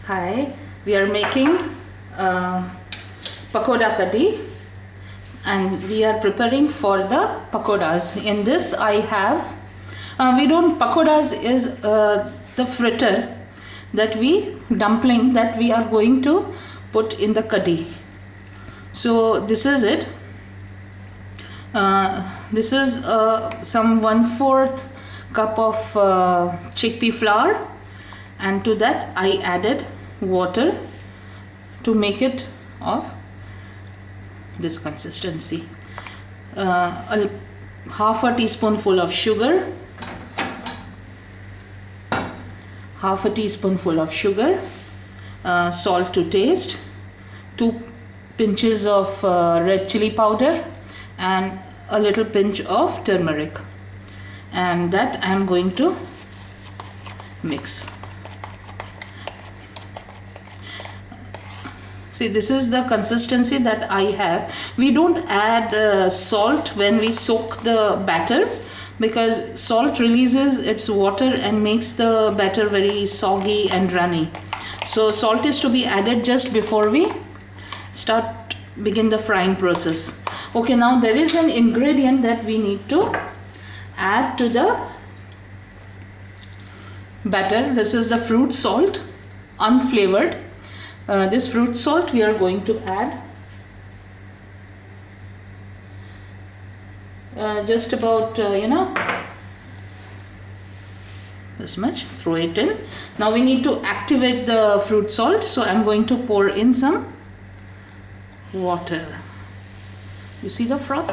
Hi, we are making Pakoda Kadhi and we are preparing for the pakodas. In this I have, pakodas is the fritter dumpling that we are going to put in the kadhi. So this is it. This is some 1/4 cup of chickpea flour, and to that I added water to make it of this consistency. Half a teaspoonful of sugar, salt to taste, 2 pinches of red chili powder, and a little pinch of turmeric, and that I am going to mix. See, this is the consistency that I have. We don't add salt when we soak the batter, because salt releases its water and makes the batter very soggy and runny. So salt is to be added just before we begin the frying process. Okay, now there is an ingredient that we need to add to the batter. This is the fruit salt, unflavored. This fruit salt we are going to add just about this much. Throw it in. Now we need to activate the fruit salt, so I'm going to pour in some water. You see the froth?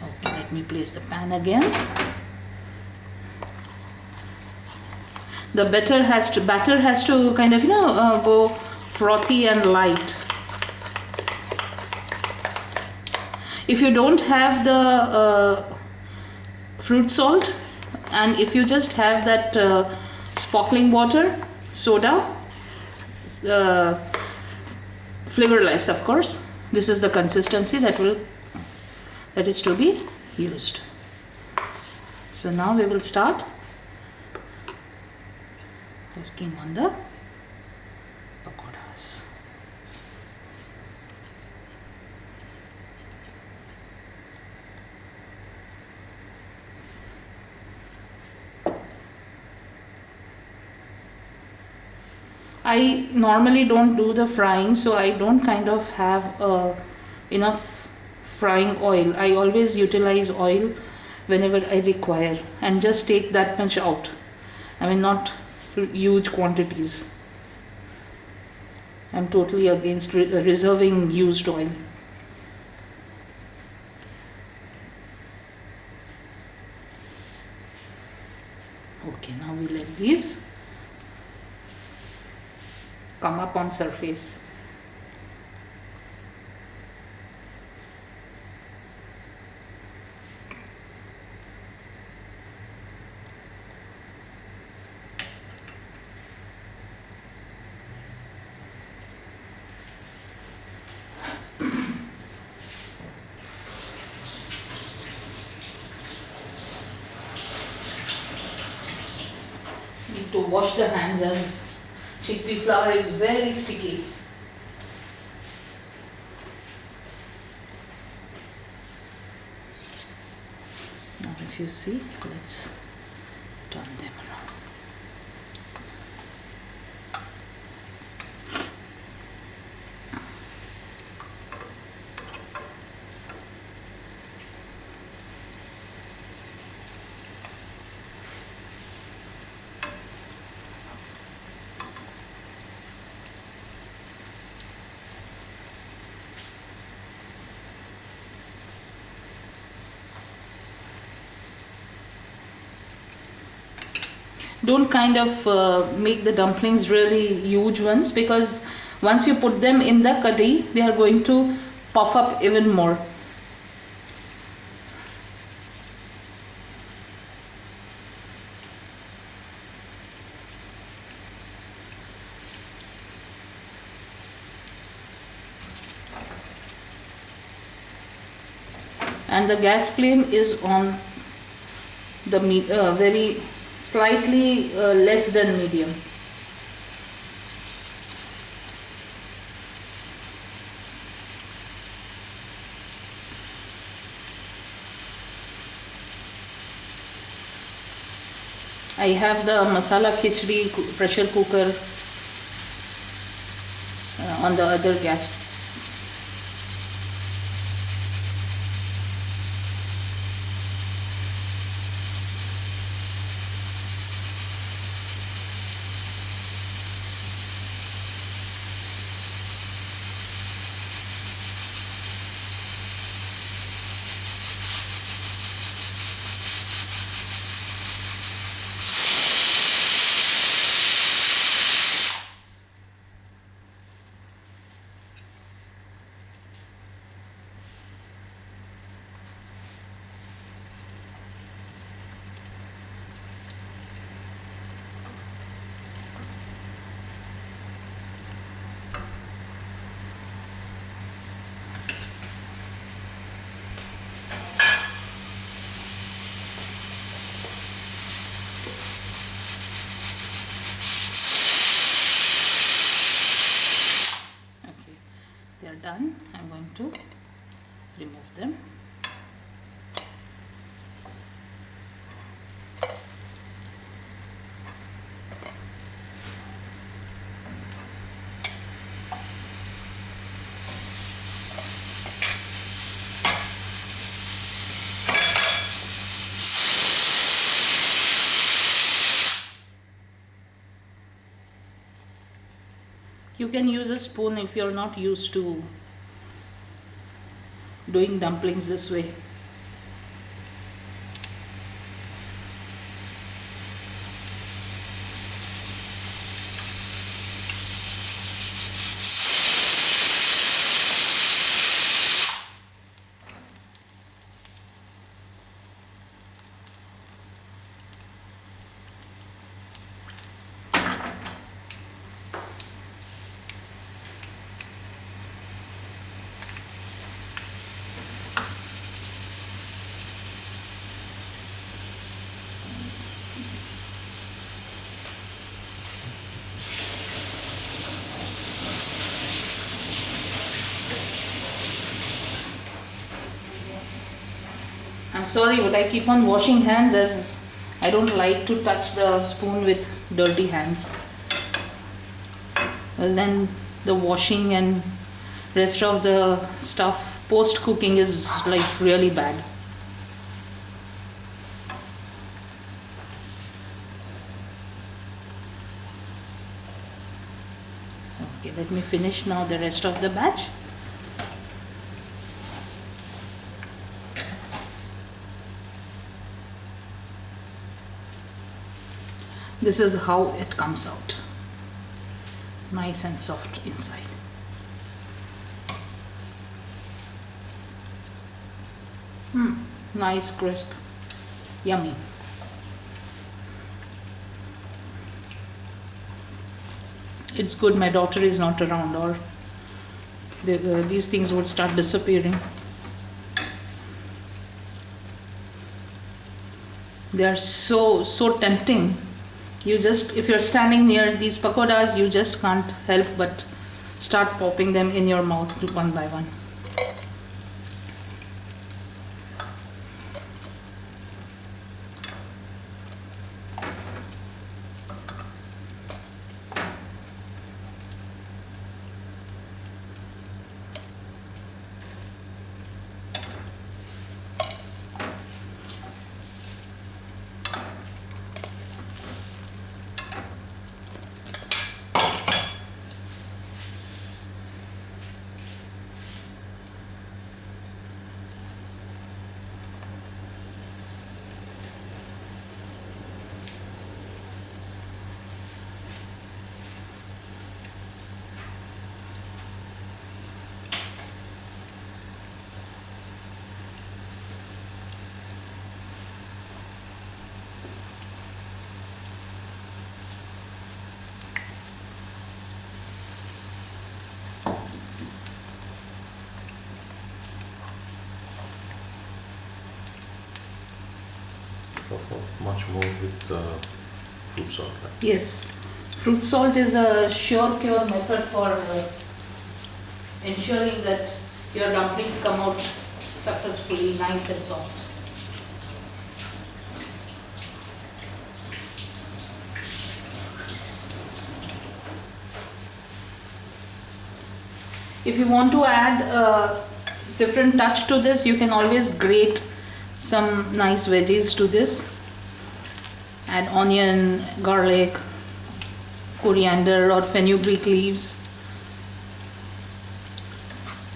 Okay, let me place the pan again. The batter has to kind of go frothy and light. If you don't have the fruit salt, and if you just have that sparkling water, soda, flavorless of course, this is the consistency that is to be used. So now we will start working on the pakodas. I normally don't do the frying, so I don't kind of have enough frying oil. I always utilize oil whenever I require and just take that much out. I mean, not huge quantities. I'm totally against reserving used oil. Okay, now we let these come up on surface. Need to wash the hands, as chickpea flour is very sticky. Now if you see, let's turn them around. Don't kind of make the dumplings really huge ones, because once you put them in the kadhi, they are going to puff up even more. And the gas flame is on the very slightly less than medium. I have the masala khichdi pressure cooker on the other gas. They are done. I'm going to remove them. You can use a spoon if you're not used to doing dumplings this way. I'm sorry, but I keep on washing hands as I don't like to touch the spoon with dirty hands. Well, then the washing and rest of the stuff post cooking is like really bad. Okay, let me finish now the rest of the batch. This is how it comes out. Nice and soft inside. Nice, crisp, yummy. It's good my daughter is not around, or these things would start disappearing. They are so tempting. You just, if you're standing near these pakodas, you just can't help but start popping them in your mouth one by one. Much more with fruit salt, right? Yes, fruit salt is a sure cure method for ensuring that your dumplings come out successfully, nice and soft. If you want to add a different touch to this, you can always grate some nice veggies to this. Add onion, garlic, coriander or fenugreek leaves.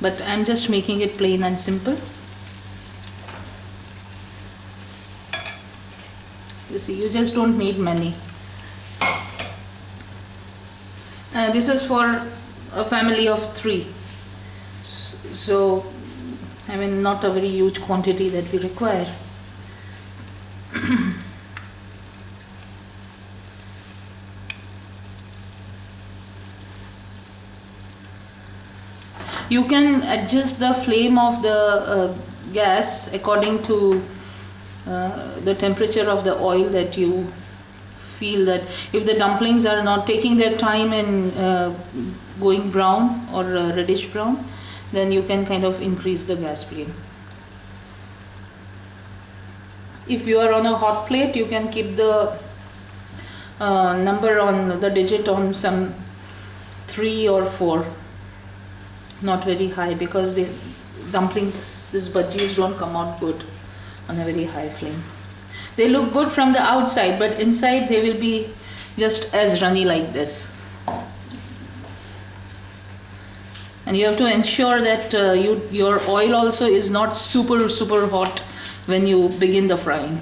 But I'm just making it plain and simple. You see, you just don't need many. This is for a family of 3. So, I mean, not a very huge quantity that we require. You can adjust the flame of the gas according to the temperature of the oil that you feel. That if the dumplings are not taking their time in going brown or reddish brown, then you can kind of increase the gas flame. If you are on a hot plate, you can keep the number on the digit on some 3 or 4. Not very high, because the dumplings, these bhajis don't come out good on a very high flame. They look good from the outside, but inside they will be just as runny like this. And you have to ensure that your oil also is not super hot when you begin the frying.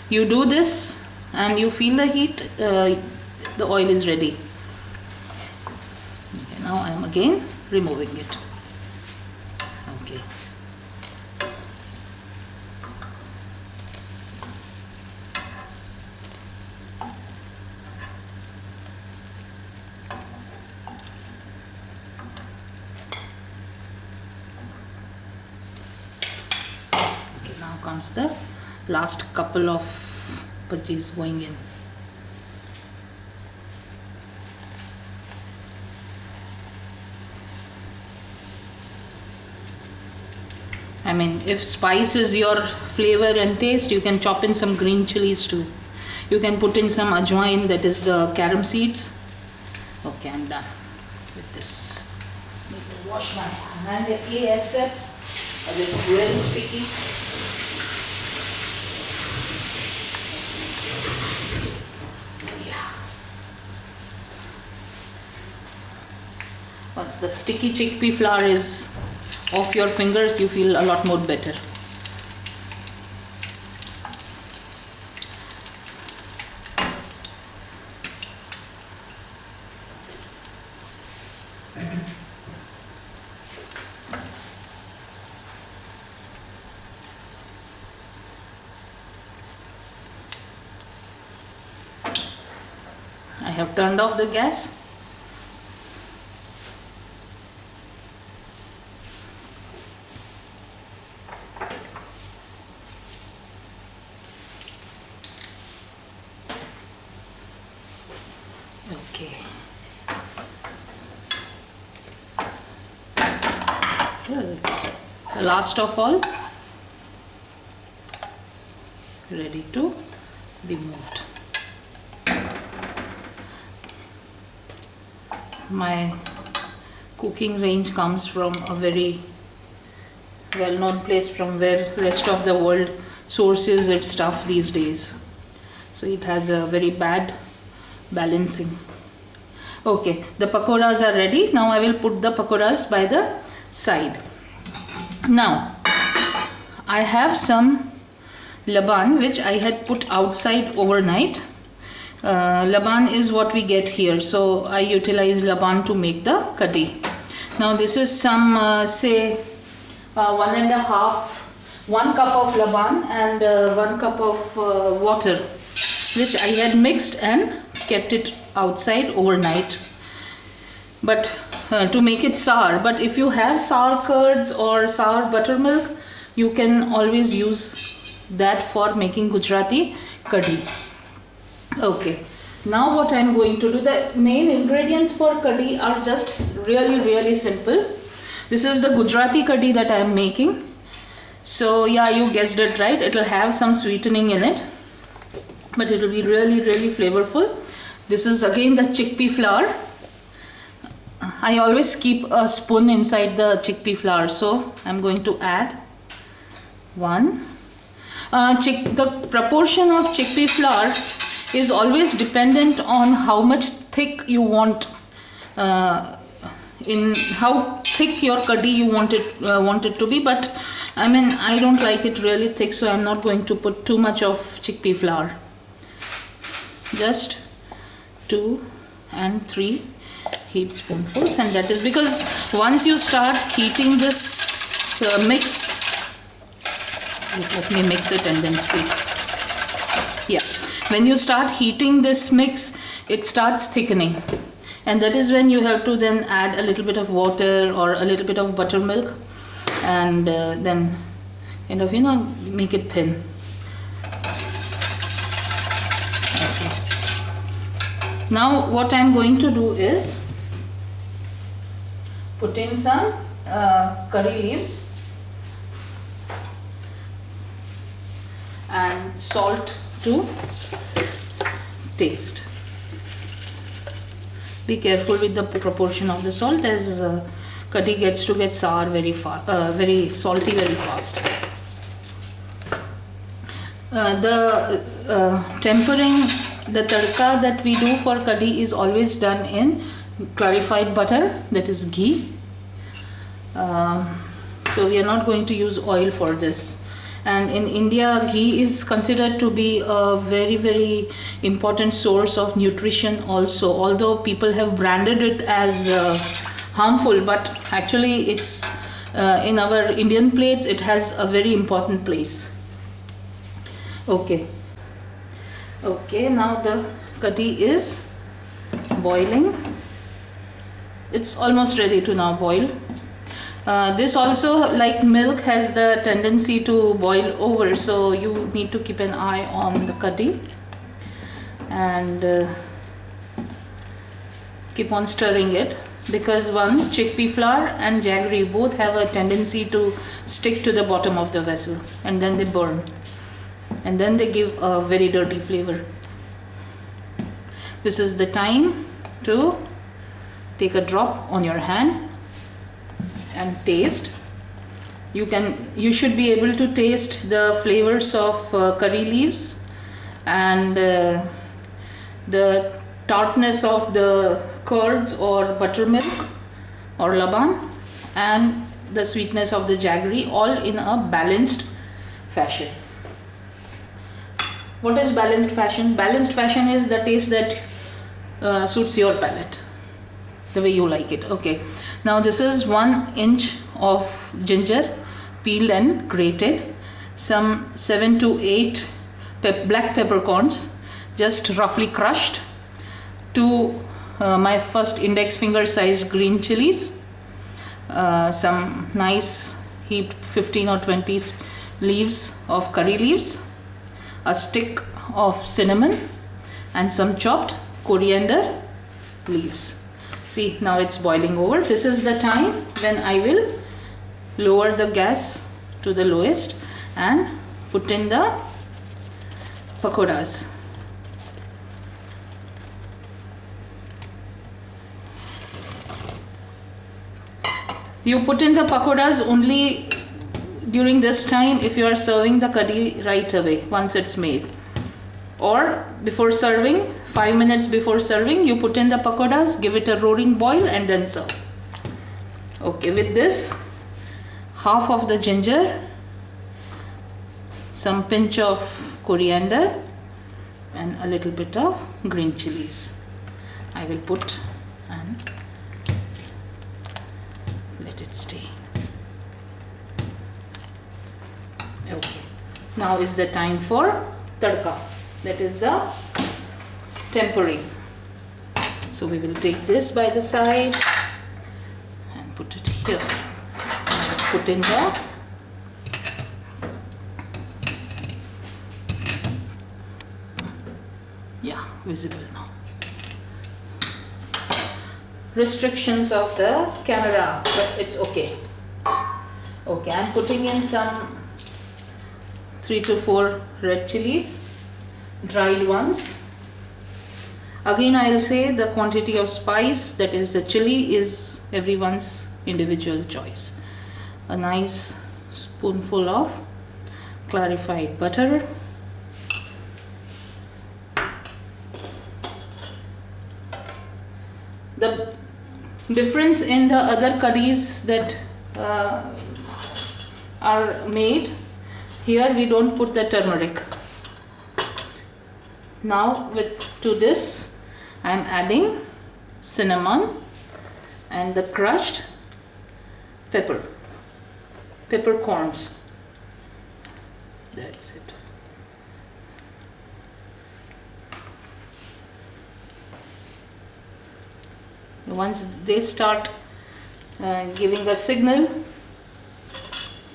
You do this and you feel the heat, the oil is ready. Now I am again removing it. Okay. Okay, now comes the last couple of bhajis going in. I mean, if spice is your flavor and taste, you can chop in some green chilies too. You can put in some ajwain, that is the carom seeds. Okay, I'm done with this. Need to wash my hand again, except it's really sticky. Yeah. Once the sticky chickpea flour is off your fingers, you feel a lot more better. I have turned off the gas. Okay. Good. The last of all, ready to be moved. My cooking range comes from a very well-known place from where rest of the world sources its stuff these days. So it has a very bad balancing. Okay, the pakoras are ready. Now I will put the pakoras by the side. Now I have some laban which I had put outside overnight. Laban is what we get here, so I utilize laban to make the kadhi. Now this is some say 1 cup of laban and 1 cup of water, which I had mixed and kept it outside overnight, but to make it sour. But if you have sour curds or sour buttermilk, you can always use that for making Gujarati kadhi. Okay, now what I am going to do, the main ingredients for kadhi are just really simple. This is the Gujarati kadhi that I am making. So yeah, you guessed it right, it will have some sweetening in it, but it will be really flavorful. This is again the chickpea flour. I always keep a spoon inside the chickpea flour, so I'm going to add 1. The proportion of chickpea flour is always dependent on how much thick you want, in how thick your kadhi you want it to be. But I mean, I don't like it really thick, so I'm not going to put too much of chickpea flour. Just 2 and 3 heaped spoonfuls, and that is because once you start heating this mix, let me mix it and then speak. Yeah, when you start heating this mix, it starts thickening, and that is when you have to then add a little bit of water or a little bit of buttermilk, and then kind of, you know, make it thin. Okay. Now what I'm going to do is put in some curry leaves and salt to taste. Be careful with the proportion of the salt, as kadhi gets to get sour very fast, very salty very fast. The tempering, the tadka that we do for kadhi is always done in clarified butter, that is ghee. So we are not going to use oil for this. And in India, ghee is considered to be a very, very important source of nutrition also, although people have branded it as harmful, but actually it's in our Indian plates, it has a very important place. Okay, now the kadhi is boiling. It's almost ready to now boil. This also, like milk, has the tendency to boil over, so you need to keep an eye on the kadhi and keep on stirring it, because one, chickpea flour and jaggery both have a tendency to stick to the bottom of the vessel, and then they burn, and then they give a very dirty flavor. This is the time to take a drop on your hand and taste. You should be able to taste the flavors of curry leaves and the tartness of the curds or buttermilk or laban, and the sweetness of the jaggery, all in a balanced fashion. What is balanced fashion? Balanced fashion is the taste that suits your palate, the way you like it. Okay, now this is 1 inch of ginger, peeled and grated, some 7 to 8 black peppercorns, just roughly crushed, 2 my first index finger sized green chilies, some nice heaped 15 or 20 leaves of curry leaves, a stick of cinnamon, and some chopped coriander leaves. See, now it's boiling over. This is the time when I will lower the gas to the lowest and put in the pakodas. You put in the pakodas only during this time if you are serving the kadhi right away once it's made, or before serving, 5 minutes before serving, you put in the pakodas, give it a roaring boil, and then serve. Okay, with this, half of the ginger, some pinch of coriander, and a little bit of green chilies I will put and let it stay. Okay, now is the time for tadka, that is the tempering. So we will take this by the side and put it here. And put in the visible now. Restrictions of the camera, but it's okay. Okay, I'm putting in some 3 to 4 red chilies, dried ones, Again, I'll say the quantity of spice, that is the chili, is everyone's individual choice. A nice spoonful of clarified butter. The difference in the other curries that are made, here we don't put the turmeric. Now to this I am adding cinnamon and the crushed peppercorns. That's it. Once they start giving a signal,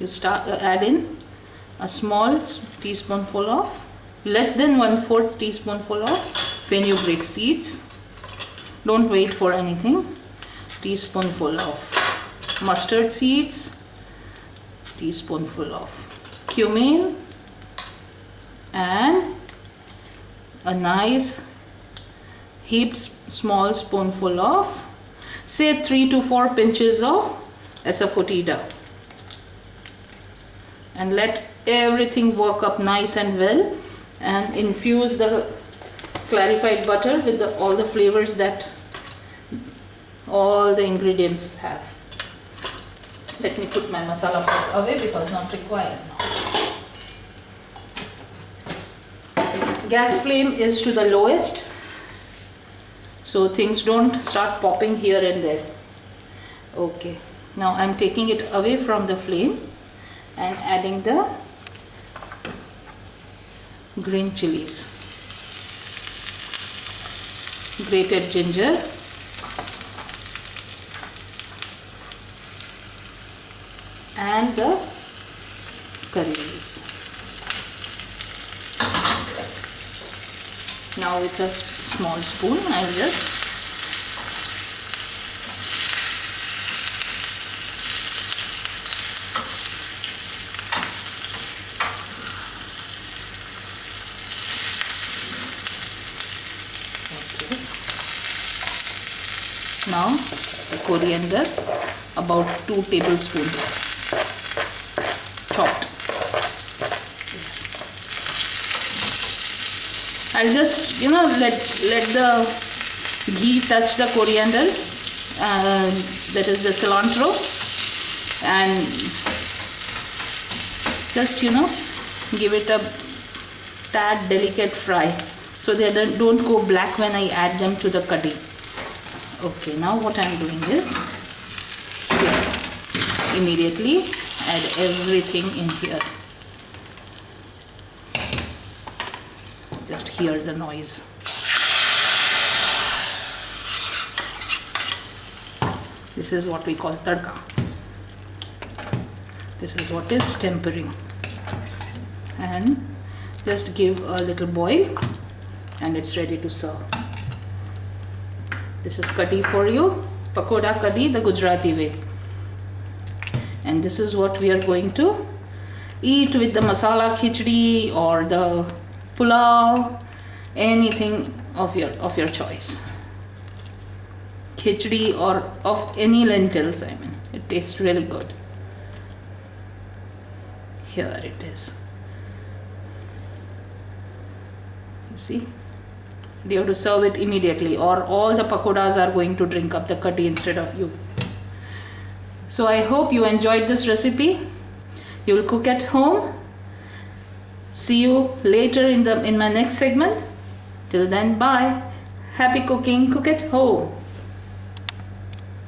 you start add in a small teaspoonful of, less than 1/4 teaspoonful of fenugreek seeds. Don't wait for anything. Teaspoonful of mustard seeds, teaspoonful of cumin, and a nice heaped small spoonful of, say 3 to 4 pinches of asafoetida, and let everything work up nice and well, and infuse the clarified butter with all the flavors that all the ingredients have. Let me put my masala pots away because not required now. Gas flame is to the lowest, so things don't start popping here and there. Okay, now I'm taking it away from the flame and adding the green chilies, grated ginger, and the curry leaves. Now with a small spoon I'll just now the coriander, about 2 tablespoons chopped. I'll just let the ghee touch the coriander, that is the cilantro, and just give it a tad delicate fry so they don't go black when I add them to the kadhi. Okay, now what I'm doing is, here, immediately add everything in here. Just hear the noise. This is what we call tadka. This is what is tempering. And just give a little boil and it's ready to serve. This is kadhi for you, Pakoda Kadhi the Gujarati way. And this is what we are going to eat with the masala khichdi or the pulao, anything of your choice. Khichdi or of any lentils, it tastes really good. Here it is. You see? You have to serve it immediately, or all the pakodas are going to drink up the kadhi instead of you. So I hope you enjoyed this recipe. You will cook at home. See you later in my next segment. Till then, bye. Happy cooking. Cook at home.